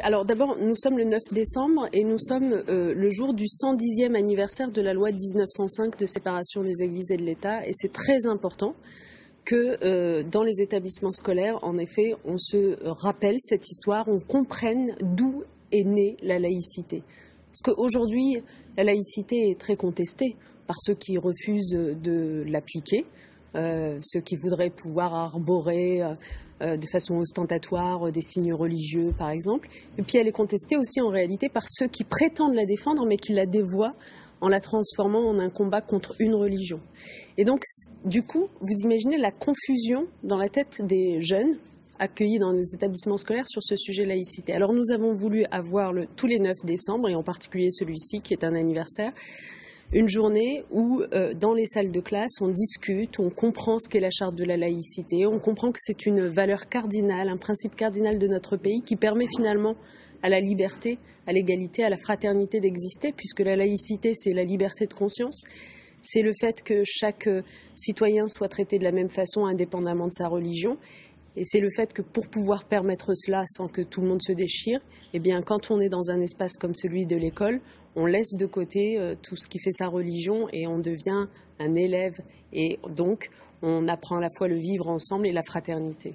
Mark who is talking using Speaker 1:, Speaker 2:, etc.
Speaker 1: Alors d'abord, nous sommes le 9 décembre et nous sommes le jour du 110e anniversaire de la loi de 1905 de séparation des églises et de l'État. Et c'est très important que dans les établissements scolaires, en effet, on se rappelle cette histoire, on comprenne d'où est née la laïcité. Parce qu'aujourd'hui, la laïcité est très contestée par ceux qui refusent de l'appliquer, ceux qui voudraient pouvoir arborer de façon ostentatoire des signes religieux, par exemple. Et puis elle est contestée aussi en réalité par ceux qui prétendent la défendre, mais qui la dévoient en la transformant en un combat contre une religion. Et donc, du coup, vous imaginez la confusion dans la tête des jeunes accueillis dans les établissements scolaires sur ce sujet laïcité. Alors nous avons voulu avoir tous les 9 décembre, et en particulier celui-ci qui est un anniversaire, une journée où, dans les salles de classe, on discute, on comprend ce qu'est la charte de la laïcité, on comprend que c'est une valeur cardinale, un principe cardinal de notre pays qui permet finalement à la liberté, à l'égalité, à la fraternité d'exister, puisque la laïcité, c'est la liberté de conscience, c'est le fait que chaque citoyen soit traité de la même façon indépendamment de sa religion. Et c'est le fait que pour pouvoir permettre cela sans que tout le monde se déchire, eh bien, quand on est dans un espace comme celui de l'école, on laisse de côté tout ce qui fait sa religion et on devient un élève. Et donc, on apprend à la fois le vivre ensemble et la fraternité.